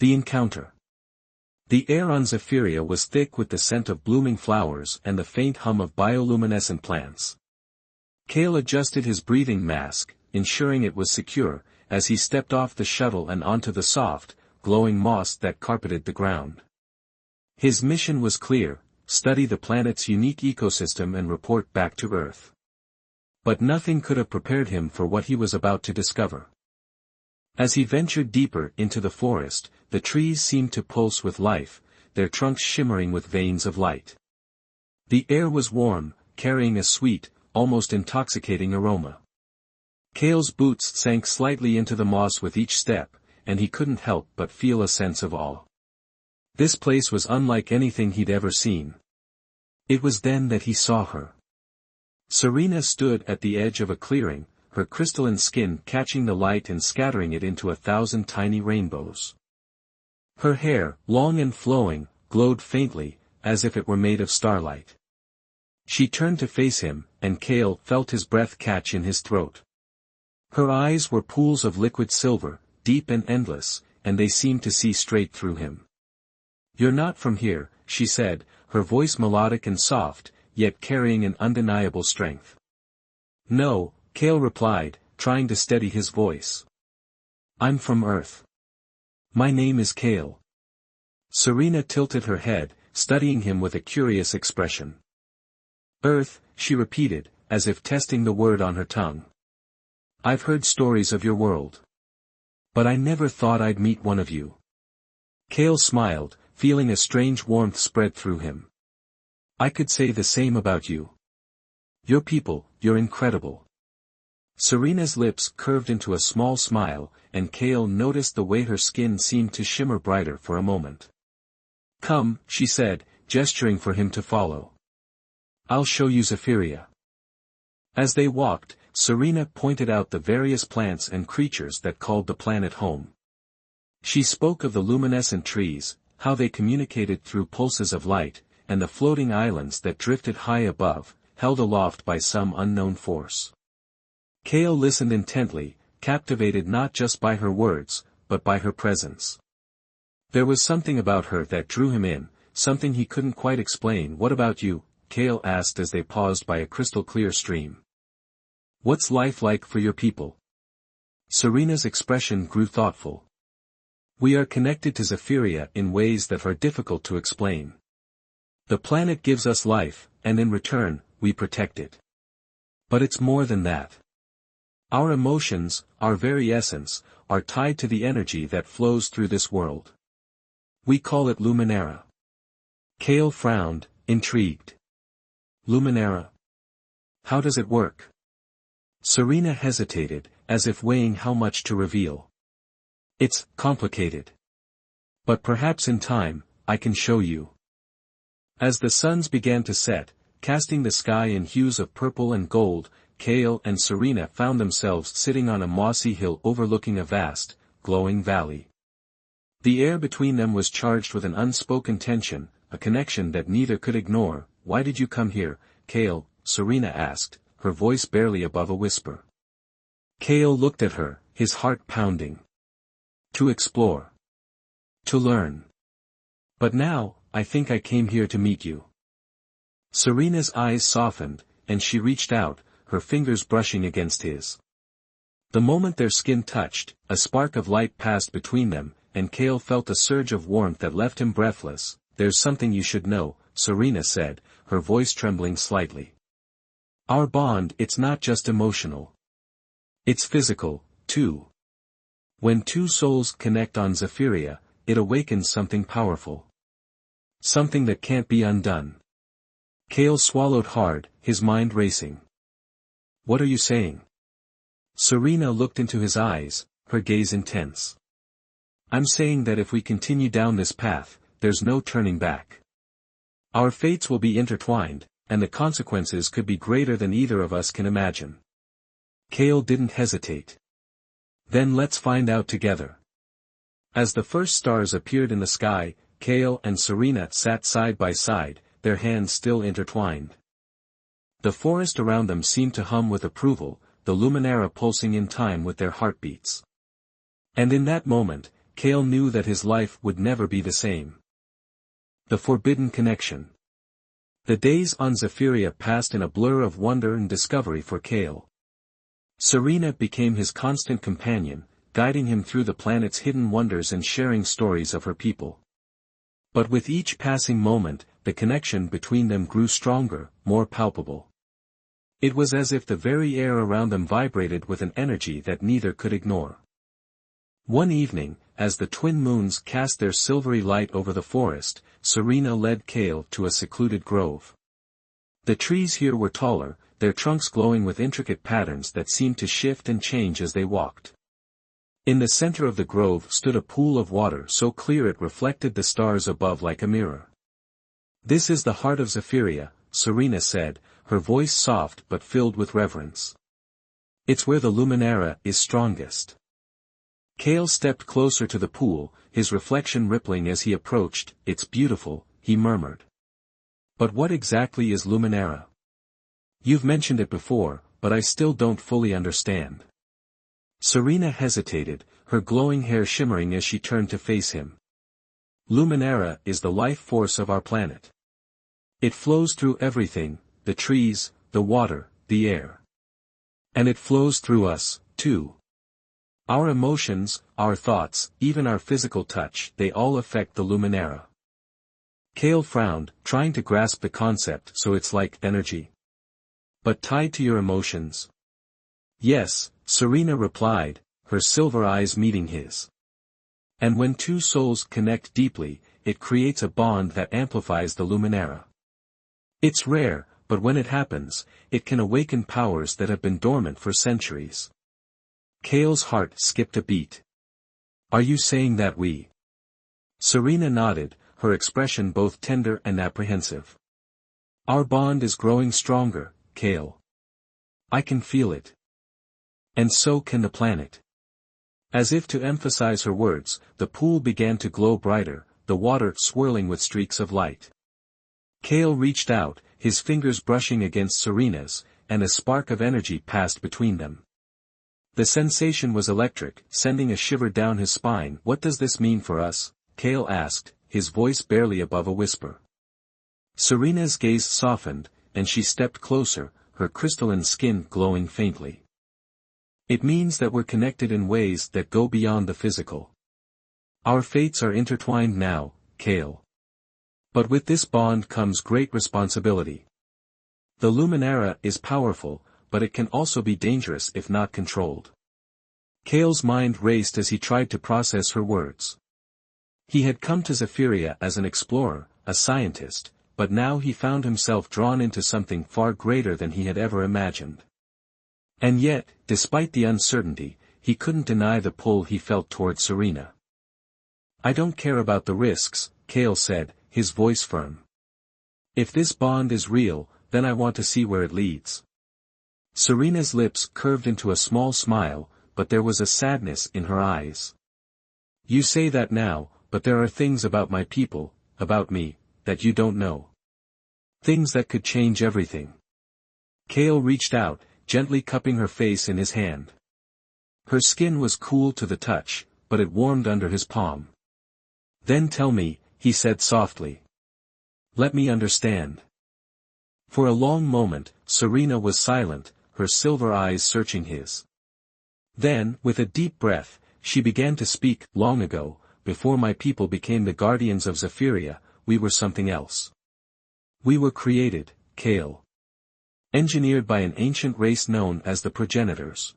The encounter. The air on Zephyria was thick with the scent of blooming flowers and the faint hum of bioluminescent plants. Kale adjusted his breathing mask, ensuring it was secure, as he stepped off the shuttle and onto the soft, glowing moss that carpeted the ground. His mission was clear: study the planet's unique ecosystem and report back to Earth. But nothing could have prepared him for what he was about to discover. As he ventured deeper into the forest, the trees seemed to pulse with life, their trunks shimmering with veins of light. The air was warm, carrying a sweet, almost intoxicating aroma. Kale's boots sank slightly into the moss with each step, and he couldn't help but feel a sense of awe. This place was unlike anything he'd ever seen. It was then that he saw her. Serena stood at the edge of a clearing, her crystalline skin catching the light and scattering it into 1,000 tiny rainbows. Her hair, long and flowing, glowed faintly, as if it were made of starlight. She turned to face him, and Kale felt his breath catch in his throat. Her eyes were pools of liquid silver, deep and endless, and they seemed to see straight through him. "You're not from here," she said, her voice melodic and soft, yet carrying an undeniable strength. "No," Kale replied, trying to steady his voice. "I'm from Earth. My name is Kale." Serena tilted her head, studying him with a curious expression. "Earth," she repeated, as if testing the word on her tongue. "I've heard stories of your world. But I never thought I'd meet one of you." Kale smiled, feeling a strange warmth spread through him. "I could say the same about you. Your people, you're incredible." Serena's lips curved into a small smile, and Kale noticed the way her skin seemed to shimmer brighter for a moment. "Come," she said, gesturing for him to follow. "I'll show you Zephyria." As they walked, Serena pointed out the various plants and creatures that called the planet home. She spoke of the luminescent trees, how they communicated through pulses of light, and the floating islands that drifted high above, held aloft by some unknown force. Kale listened intently, captivated not just by her words, but by her presence. There was something about her that drew him in, something he couldn't quite explain. "What about you?" Kale asked as they paused by a crystal-clear stream. "What's life like for your people?" Serena's expression grew thoughtful. "We are connected to Zephyria in ways that are difficult to explain. The planet gives us life, and in return, we protect it. But it's more than that. Our emotions, our very essence, are tied to the energy that flows through this world. We call it Luminara." Kale frowned, intrigued. "Luminara? How does it work?" Serena hesitated, as if weighing how much to reveal. "It's complicated. But perhaps in time, I can show you." As the suns began to set, casting the sky in hues of purple and gold, Kale and Serena found themselves sitting on a mossy hill overlooking a vast, glowing valley. The air between them was charged with an unspoken tension, a connection that neither could ignore. "Why did you come here, Kale?" Serena asked, her voice barely above a whisper. Kale looked at her, his heart pounding. "To explore. To learn. But now, I think I came here to meet you." Serena's eyes softened, and she reached out, her fingers brushing against his. The moment their skin touched, a spark of light passed between them, and Kale felt a surge of warmth that left him breathless. "There's something you should know," Serena said, her voice trembling slightly. "Our bond, it's not just emotional. It's physical, too. When two souls connect on Zephyria, it awakens something powerful. Something that can't be undone." Kale swallowed hard, his mind racing. "What are you saying?" Serena looked into his eyes, her gaze intense. "I'm saying that if we continue down this path, there's no turning back. Our fates will be intertwined, and the consequences could be greater than either of us can imagine." Kale didn't hesitate. "Then let's find out together." As the first stars appeared in the sky, Kale and Serena sat side by side, their hands still intertwined. The forest around them seemed to hum with approval, the Luminara pulsing in time with their heartbeats. And in that moment, Kale knew that his life would never be the same. The forbidden connection. The days on Zephyria passed in a blur of wonder and discovery for Kale. Serena became his constant companion, guiding him through the planet's hidden wonders and sharing stories of her people. But with each passing moment, the connection between them grew stronger, more palpable. It was as if the very air around them vibrated with an energy that neither could ignore. One evening, as the twin moons cast their silvery light over the forest, Serena led Kale to a secluded grove. The trees here were taller, their trunks glowing with intricate patterns that seemed to shift and change as they walked. In the center of the grove stood a pool of water so clear it reflected the stars above like a mirror. "This is the heart of Zephyria," Serena said, her voice soft but filled with reverence. "It's where the Luminara is strongest." Kale stepped closer to the pool, his reflection rippling as he approached. "It's beautiful," he murmured. "But what exactly is Luminara? You've mentioned it before, but I still don't fully understand." Serena hesitated, her glowing hair shimmering as she turned to face him. "Luminara is the life force of our planet. It flows through everything, the trees, the water, the air. And it flows through us, too. Our emotions, our thoughts, even our physical touch, they all affect the Luminara." Kale frowned, trying to grasp the concept. "So it's like energy? But tied to your emotions?" "Yes," Serena replied, her silver eyes meeting his. "And when two souls connect deeply, it creates a bond that amplifies the Luminara. It's rare, but when it happens, it can awaken powers that have been dormant for centuries." Kale's heart skipped a beat. "Are you saying that we—" Serena nodded, her expression both tender and apprehensive. "Our bond is growing stronger, Kale. I can feel it. And so can the planet." As if to emphasize her words, the pool began to glow brighter, the water swirling with streaks of light. Kale reached out, his fingers brushing against Serena's, and a spark of energy passed between them. The sensation was electric, sending a shiver down his spine. "What does this mean for us?" Kale asked, his voice barely above a whisper. Serena's gaze softened, and she stepped closer, her crystalline skin glowing faintly. "It means that we're connected in ways that go beyond the physical. Our fates are intertwined now, Kale. But with this bond comes great responsibility. The Luminara is powerful, but it can also be dangerous if not controlled." Kale's mind raced as he tried to process her words. He had come to Zephyria as an explorer, a scientist, but now he found himself drawn into something far greater than he had ever imagined. And yet, despite the uncertainty, he couldn't deny the pull he felt toward Serena. "I don't care about the risks," Kale said, his voice firm. "If this bond is real, then I want to see where it leads." Serena's lips curved into a small smile, but there was a sadness in her eyes. "You say that now, but there are things about my people, about me, that you don't know. Things that could change everything." Kale reached out, gently cupping her face in his hand. Her skin was cool to the touch, but it warmed under his palm. "Then tell me," he said softly. "Let me understand." For a long moment, Serena was silent, her silver eyes searching his. Then, with a deep breath, she began to speak. "Long ago, before my people became the guardians of Zephyria, we were something else. We were created, Kale. Engineered by an ancient race known as the progenitors.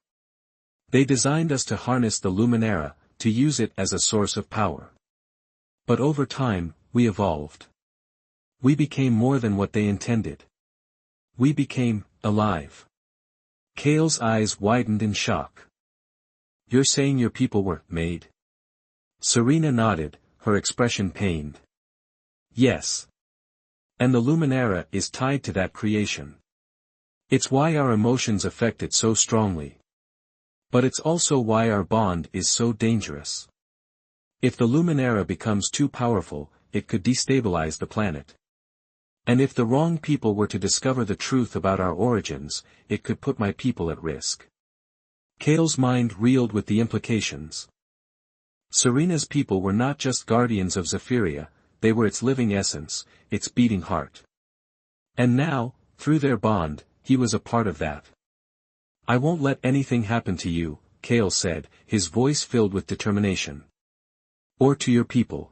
They designed us to harness the Luminara, to use it as a source of power. But over time, we evolved. We became more than what they intended. We became alive." Kale's eyes widened in shock. "You're saying your people were made?" Serena nodded, her expression pained. "Yes. And the Luminara is tied to that creation. It's why our emotions affect it so strongly. But it's also why our bond is so dangerous. If the Luminara becomes too powerful, it could destabilize the planet. And if the wrong people were to discover the truth about our origins, it could put my people at risk." Kale's mind reeled with the implications. Serena's people were not just guardians of Zephyria, they were its living essence, its beating heart. And now, through their bond, he was a part of that. "I won't let anything happen to you," Kale said, his voice filled with determination. "Or to your people.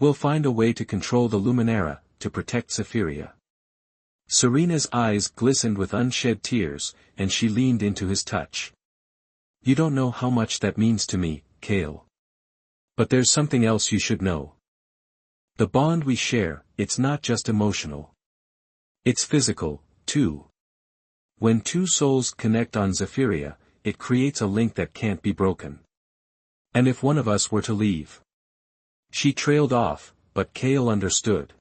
We'll find a way to control the Luminara, to protect Zephyria." Serena's eyes glistened with unshed tears, and she leaned into his touch. "You don't know how much that means to me, Kale. But there's something else you should know. The bond we share, it's not just emotional. It's physical, too. When two souls connect on Zephyria, it creates a link that can't be broken. And if one of us were to leave..." She trailed off, but Kale understood.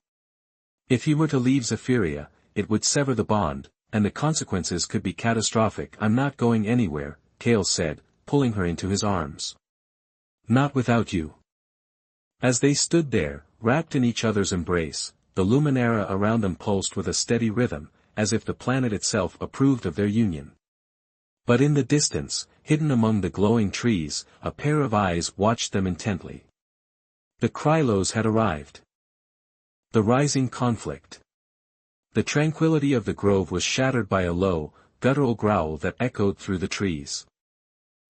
If he were to leave Zephyria, it would sever the bond, and the consequences could be catastrophic. "I'm not going anywhere," Kale said, pulling her into his arms. "Not without you." As they stood there, wrapped in each other's embrace, the Luminara around them pulsed with a steady rhythm, as if the planet itself approved of their union. But in the distance, hidden among the glowing trees, a pair of eyes watched them intently. The Krylos had arrived. The rising conflict. The tranquility of the grove was shattered by a low, guttural growl that echoed through the trees.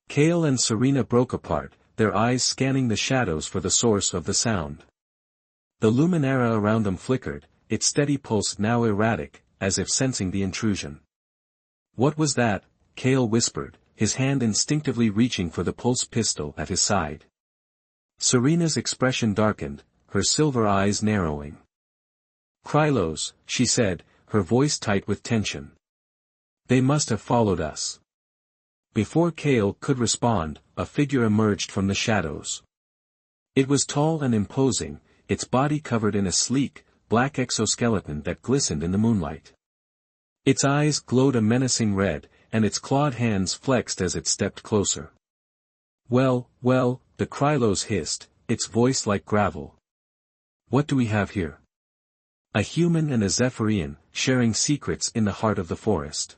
Kale and Serena broke apart, their eyes scanning the shadows for the source of the sound. The Luminara around them flickered, its steady pulse now erratic, as if sensing the intrusion. "What was that?" Kale whispered, his hand instinctively reaching for the pulse pistol at his side. Serena's expression darkened, her silver eyes narrowing. "Krylos," she said, her voice tight with tension. "They must have followed us." Before Kale could respond, a figure emerged from the shadows. It was tall and imposing, its body covered in a sleek, black exoskeleton that glistened in the moonlight. Its eyes glowed a menacing red, and its clawed hands flexed as it stepped closer. Well, the Krylos hissed, its voice like gravel. "What do we have here?" "A human and a Zephyrian, sharing secrets in the heart of the forest."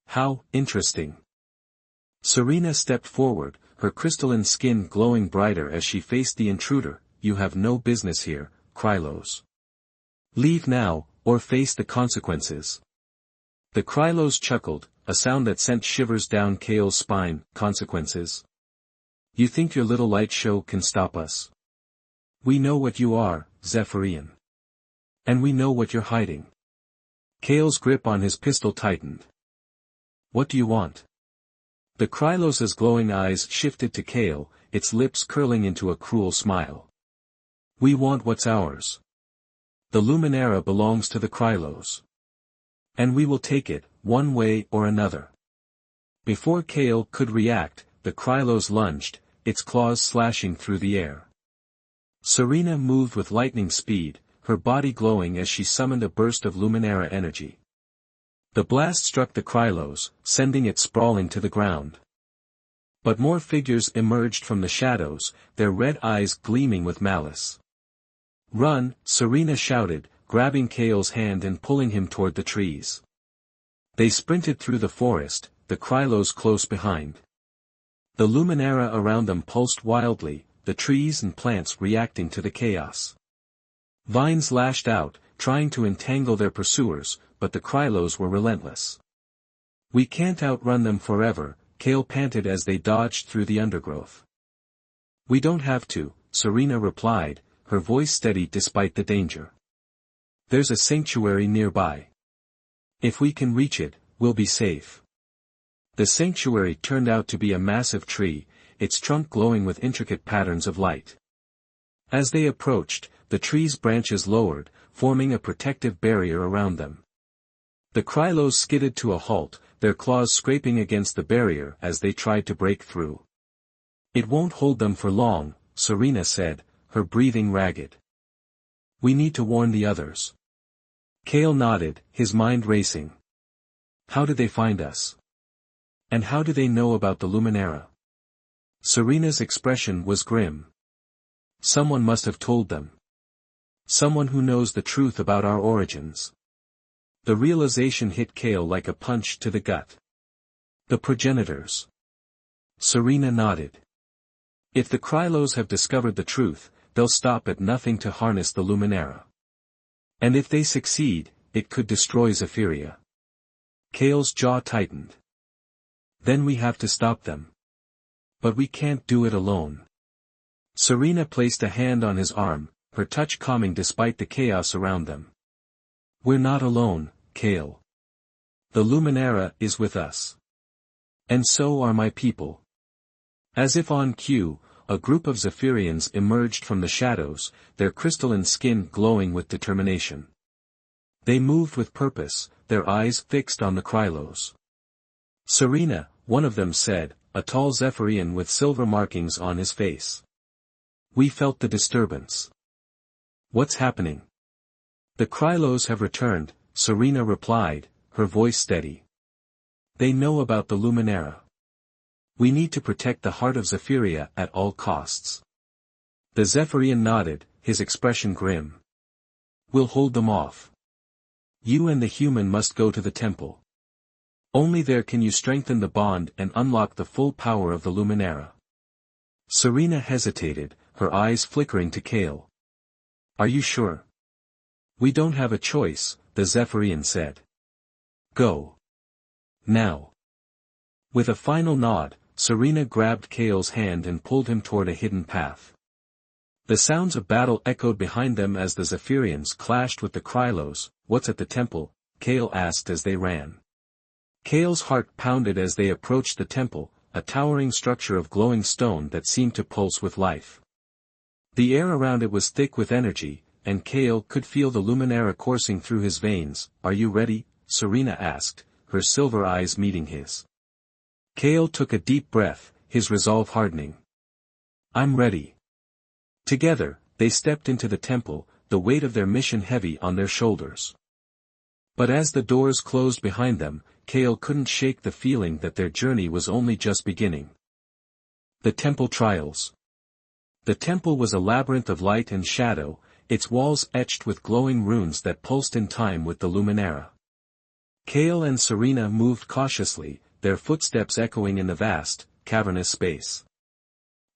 "How interesting." Serena stepped forward, her crystalline skin glowing brighter as she faced the intruder. "You have no business here, Krylos. Leave now, or face the consequences." The Krylos chuckled, a sound that sent shivers down Kale's spine. "Consequences? You think your little light show can stop us? We know what you are, Zephyrian. And we know what you're hiding." Kale's grip on his pistol tightened. "What do you want?" The Krylos's glowing eyes shifted to Kale, its lips curling into a cruel smile. "We want what's ours. The Luminara belongs to the Krylos. And we will take it, one way or another." Before Kale could react, the Krylos lunged, its claws slashing through the air. Serena moved with lightning speed, her body glowing as she summoned a burst of Luminara energy. The blast struck the Krylos, sending it sprawling to the ground. But more figures emerged from the shadows, their red eyes gleaming with malice. "Run!" Serena shouted, grabbing Kale's hand and pulling him toward the trees. They sprinted through the forest, the Krylos close behind. The Luminara around them pulsed wildly, the trees and plants reacting to the chaos. Vines lashed out, trying to entangle their pursuers, but the Krylos were relentless. "We can't outrun them forever," Kale panted as they dodged through the undergrowth. "We don't have to," Serena replied, her voice steady despite the danger. "There's a sanctuary nearby. If we can reach it, we'll be safe." The sanctuary turned out to be a massive tree, its trunk glowing with intricate patterns of light. As they approached, the tree's branches lowered, forming a protective barrier around them. The Krylos skidded to a halt, their claws scraping against the barrier as they tried to break through. "It won't hold them for long," Serena said, her breathing ragged. "We need to warn the others." Kale nodded, his mind racing. "How did they find us? And how do they know about the Luminara?" Serena's expression was grim. "Someone must have told them. Someone who knows the truth about our origins." The realization hit Kale like a punch to the gut. "The progenitors." Serena nodded. If the Krylos have discovered the truth, they'll stop at nothing to harness the Luminara. And if they succeed, it could destroy Zephyria. Kale's jaw tightened. Then we have to stop them. But we can't do it alone. Serena placed a hand on his arm, her touch calming despite the chaos around them. We're not alone, Kale. The Luminara is with us. And so are my people. As if on cue, a group of Zephyrians emerged from the shadows, their crystalline skin glowing with determination. They moved with purpose, their eyes fixed on the Krylos. Serena, one of them said, a tall Zephyrian with silver markings on his face. We felt the disturbance. What's happening? The Krylos have returned, Serena replied, her voice steady. They know about the Luminara. We need to protect the heart of Zephyria at all costs. The Zephyrian nodded, his expression grim. We'll hold them off. You and the human must go to the temple. Only there can you strengthen the bond and unlock the full power of the Luminara. Serena hesitated, her eyes flickering to Kale. Are you sure? We don't have a choice, the Zephyrian said. Go. Now. With a final nod, Serena grabbed Kale's hand and pulled him toward a hidden path. The sounds of battle echoed behind them as the Zephyrians clashed with the Krylos. What's at the temple? Kale asked as they ran. Kale's heart pounded as they approached the temple, a towering structure of glowing stone that seemed to pulse with life. The air around it was thick with energy, and Kale could feel the Luminara coursing through his veins. Are you ready? Serena asked, her silver eyes meeting his. Kale took a deep breath, his resolve hardening. I'm ready. Together, they stepped into the temple, the weight of their mission heavy on their shoulders. But as the doors closed behind them, Kale couldn't shake the feeling that their journey was only just beginning. The Temple Trials. The temple was a labyrinth of light and shadow, its walls etched with glowing runes that pulsed in time with the Luminara. Kale and Serena moved cautiously, their footsteps echoing in the vast, cavernous space.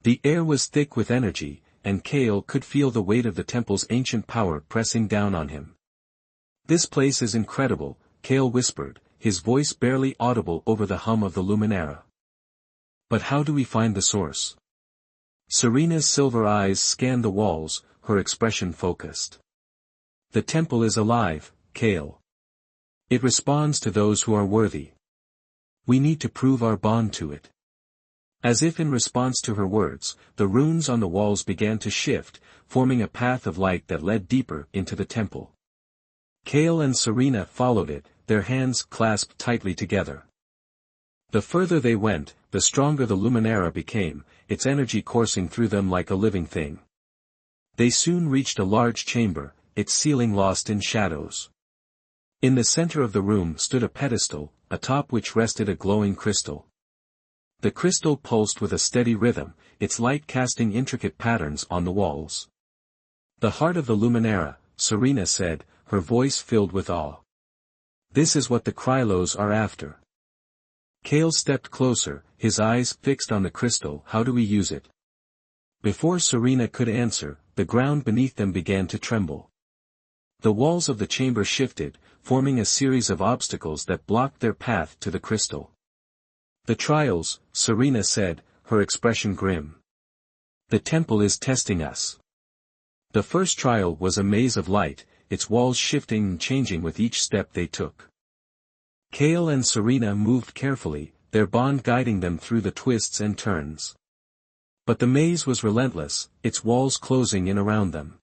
The air was thick with energy, and Kale could feel the weight of the temple's ancient power pressing down on him. This place is incredible, Kale whispered, his voice barely audible over the hum of the Luminara. But how do we find the source? Serena's silver eyes scanned the walls, her expression focused. The temple is alive, Kale. It responds to those who are worthy. We need to prove our bond to it. As if in response to her words, the runes on the walls began to shift, forming a path of light that led deeper into the temple. Kale and Serena followed it, their hands clasped tightly together. The further they went, the stronger the Luminara became, its energy coursing through them like a living thing. They soon reached a large chamber, its ceiling lost in shadows. In the center of the room stood a pedestal, atop which rested a glowing crystal. The crystal pulsed with a steady rhythm, its light casting intricate patterns on the walls. The heart of the Luminara, Serena said, her voice filled with awe. This is what the Krylos are after. Kale stepped closer, his eyes fixed on the crystal. How do we use it? Before Serena could answer, the ground beneath them began to tremble. The walls of the chamber shifted, forming a series of obstacles that blocked their path to the crystal. The trials, Serena said, her expression grim. The temple is testing us. The first trial was a maze of light, its walls shifting and changing with each step they took. Kale and Serena moved carefully, their bond guiding them through the twists and turns. But the maze was relentless, its walls closing in around them.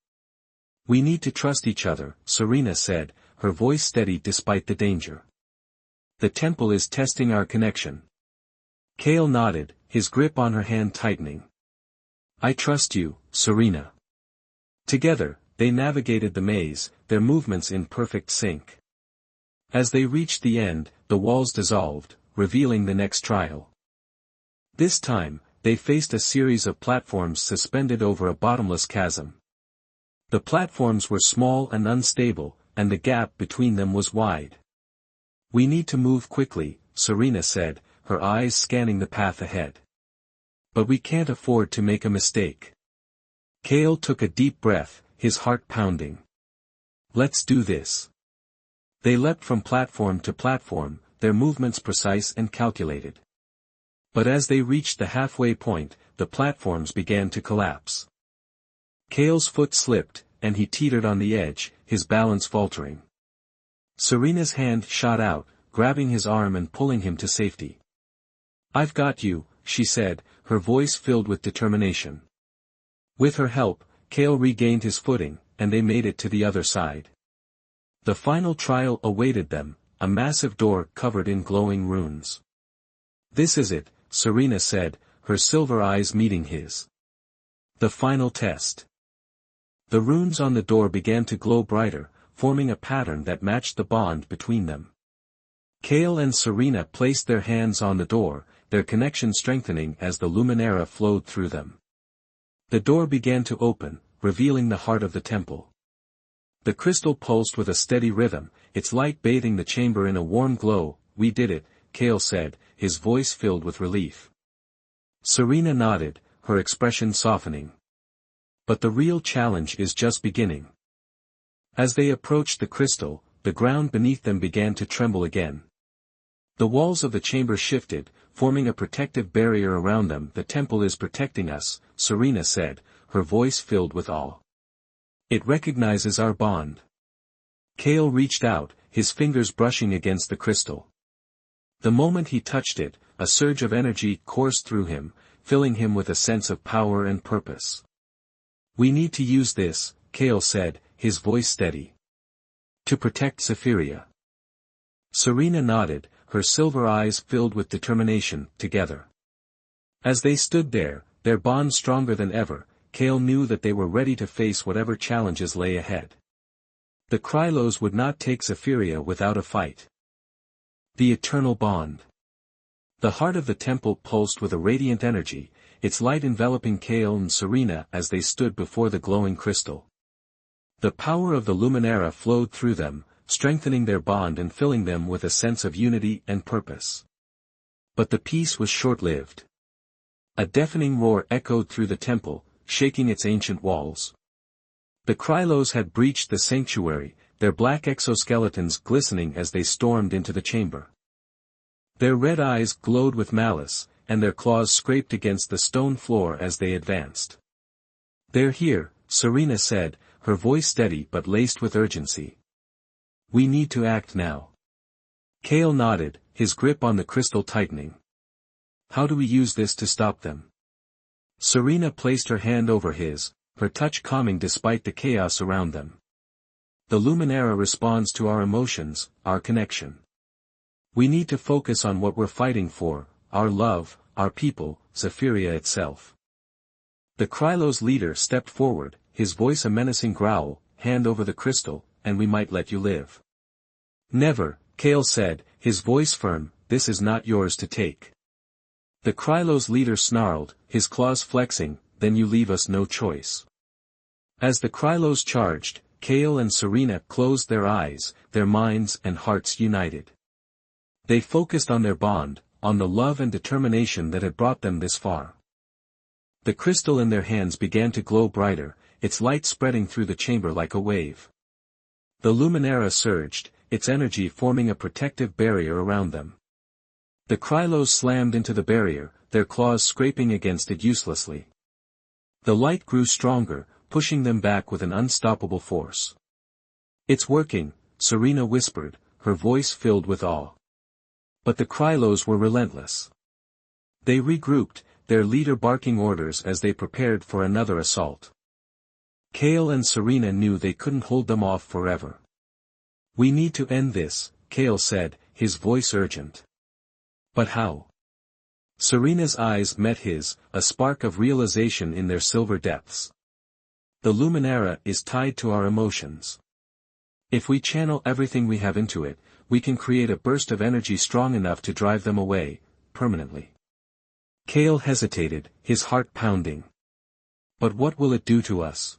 We need to trust each other, Serena said, her voice steady despite the danger. The temple is testing our connection. Kale nodded, his grip on her hand tightening. I trust you, Serena. Together, they navigated the maze, their movements in perfect sync. As they reached the end, the walls dissolved, revealing the next trial. This time, they faced a series of platforms suspended over a bottomless chasm. The platforms were small and unstable, and the gap between them was wide. We need to move quickly, Serena said, her eyes scanning the path ahead. But we can't afford to make a mistake. Kale took a deep breath, his heart pounding. Let's do this. They leapt from platform to platform, their movements precise and calculated. But as they reached the halfway point, the platforms began to collapse. Kale's foot slipped, and he teetered on the edge, his balance faltering. Serena's hand shot out, grabbing his arm and pulling him to safety. "I've got you," she said, her voice filled with determination. With her help, Kale regained his footing, and they made it to the other side. The final trial awaited them, a massive door covered in glowing runes. "This is it," Serena said, her silver eyes meeting his. "The final test." The runes on the door began to glow brighter, forming a pattern that matched the bond between them. Kale and Serena placed their hands on the door, their connection strengthening as the Luminara flowed through them. The door began to open, revealing the heart of the temple. The crystal pulsed with a steady rhythm, its light bathing the chamber in a warm glow. "We did it," Kale said, his voice filled with relief. Serena nodded, her expression softening. But the real challenge is just beginning. As they approached the crystal, the ground beneath them began to tremble again. The walls of the chamber shifted, forming a protective barrier around them. "The temple is protecting us," Serena said, her voice filled with awe. "It recognizes our bond." Kale reached out, his fingers brushing against the crystal. The moment he touched it, a surge of energy coursed through him, filling him with a sense of power and purpose. "We need to use this," Kale said, his voice steady. "To protect Zephyria." Serena nodded, her silver eyes filled with determination. Together. As they stood there, their bond stronger than ever, Kale knew that they were ready to face whatever challenges lay ahead. The Krylos would not take Zephyria without a fight. The eternal bond. The heart of the temple pulsed with a radiant energy, its light enveloping Kale and Serena as they stood before the glowing crystal. The power of the Luminara flowed through them, strengthening their bond and filling them with a sense of unity and purpose. But the peace was short-lived. A deafening roar echoed through the temple, shaking its ancient walls. The Krylos had breached the sanctuary, their black exoskeletons glistening as they stormed into the chamber. Their red eyes glowed with malice, and their claws scraped against the stone floor as they advanced. "They're here," Serena said, her voice steady but laced with urgency. "We need to act now." Kale nodded, his grip on the crystal tightening. "How do we use this to stop them?" Serena placed her hand over his, her touch calming despite the chaos around them. "The Luminara responds to our emotions, our connection. We need to focus on what we're fighting for, our love, our people, Zephyria itself." The Krylos leader stepped forward, his voice a menacing growl, "Hand over the crystal, and we might let you live." "Never," Kale said, his voice firm, "this is not yours to take." The Krylos leader snarled, his claws flexing, "Then you leave us no choice." As the Krylos charged, Kale and Serena closed their eyes, their minds and hearts united. They focused on their bond, on the love and determination that had brought them this far. The crystal in their hands began to glow brighter, its light spreading through the chamber like a wave. The Luminara surged, its energy forming a protective barrier around them. The Krylos slammed into the barrier, their claws scraping against it uselessly. The light grew stronger, pushing them back with an unstoppable force. "It's working," Serena whispered, her voice filled with awe. But the Krylos were relentless. They regrouped, their leader barking orders as they prepared for another assault. Kale and Serena knew they couldn't hold them off forever. "We need to end this," Kale said, his voice urgent. "But how?" Serena's eyes met his, a spark of realization in their silver depths. "The Luminara is tied to our emotions. If we channel everything we have into it, we can create a burst of energy strong enough to drive them away, permanently." Kale hesitated, his heart pounding. "But what will it do to us?"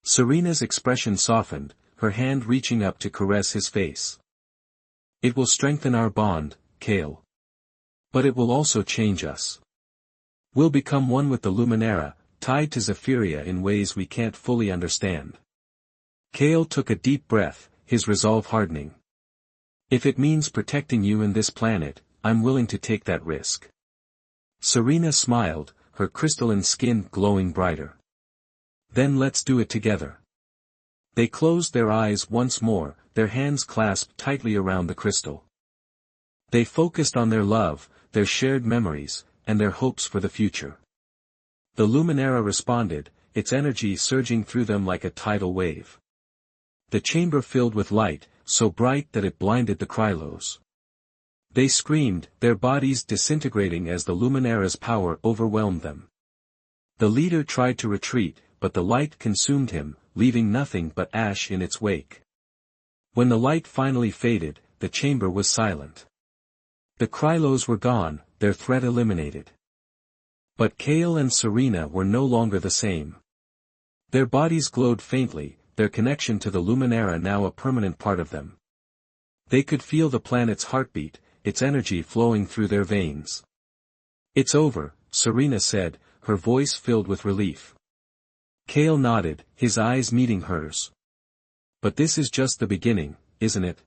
Serena's expression softened, her hand reaching up to caress his face. "It will strengthen our bond, Kale. But it will also change us. We'll become one with the Luminara, tied to Zephyria in ways we can't fully understand. Kale took a deep breath, his resolve hardening. If it means protecting you and this planet, I'm willing to take that risk. Serena smiled, her crystalline skin glowing brighter. Then let's do it together. They closed their eyes once more, their hands clasped tightly around the crystal. They focused on their love, their shared memories, and their hopes for the future. The Luminara responded, its energy surging through them like a tidal wave. The chamber filled with light, so bright that it blinded the Krylos. They screamed, their bodies disintegrating as the Luminara's power overwhelmed them. The leader tried to retreat, but the light consumed him, leaving nothing but ash in its wake. When the light finally faded, the chamber was silent. The Krylos were gone, their threat eliminated. But Kale and Serena were no longer the same. Their bodies glowed faintly, their connection to the Luminara now a permanent part of them. They could feel the planet's heartbeat, its energy flowing through their veins. It's over, Serena said, her voice filled with relief. Kale nodded, his eyes meeting hers. But this is just the beginning, isn't it?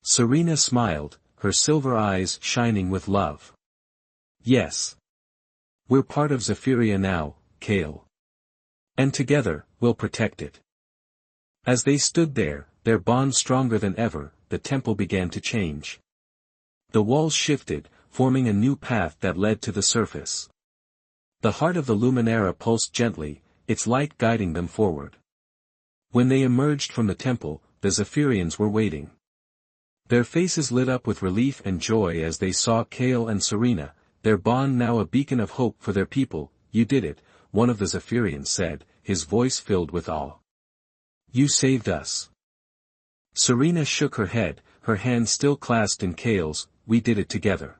Serena smiled, her silver eyes shining with love. Yes. We're part of Zephyria now, Kale. And together, we'll protect it. As they stood there, their bond stronger than ever, the temple began to change. The walls shifted, forming a new path that led to the surface. The heart of the Luminara pulsed gently, its light guiding them forward. When they emerged from the temple, the Zephyrians were waiting. Their faces lit up with relief and joy as they saw Kale and Serena, their bond now a beacon of hope for their people. You did it, one of the Zephyrians said, his voice filled with awe. You saved us. Serena shook her head, her hand still clasped in Kale's. We did it together.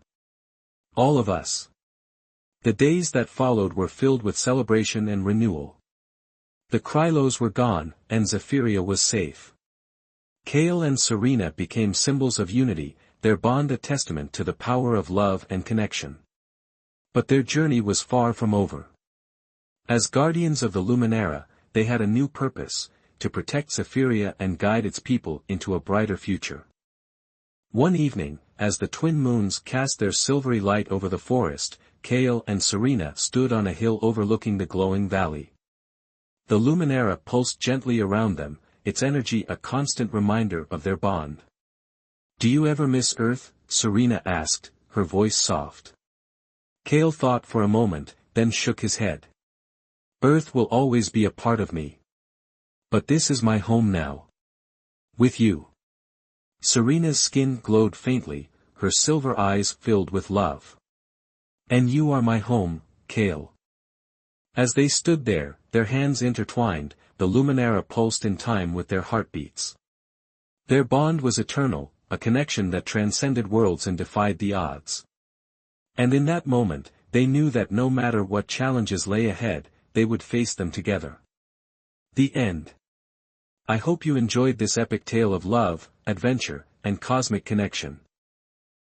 All of us. The days that followed were filled with celebration and renewal. The Krylos were gone, and Zephyria was safe. Kale and Serena became symbols of unity, their bond a testament to the power of love and connection. But their journey was far from over. As guardians of the Luminara, they had a new purpose, to protect Zephyria and guide its people into a brighter future. One evening, as the twin moons cast their silvery light over the forest, Kale and Serena stood on a hill overlooking the glowing valley. The Luminara pulsed gently around them, its energy a constant reminder of their bond. Do you ever miss Earth? Serena asked, her voice soft. Kale thought for a moment, then shook his head. Earth will always be a part of me. But this is my home now. With you. Serena's skin glowed faintly, her silver eyes filled with love. And you are my home, Kale. As they stood there, their hands intertwined, the Luminara pulsed in time with their heartbeats. Their bond was eternal, a connection that transcended worlds and defied the odds. And in that moment, they knew that no matter what challenges lay ahead, they would face them together. The end. I hope you enjoyed this epic tale of love, adventure, and cosmic connection.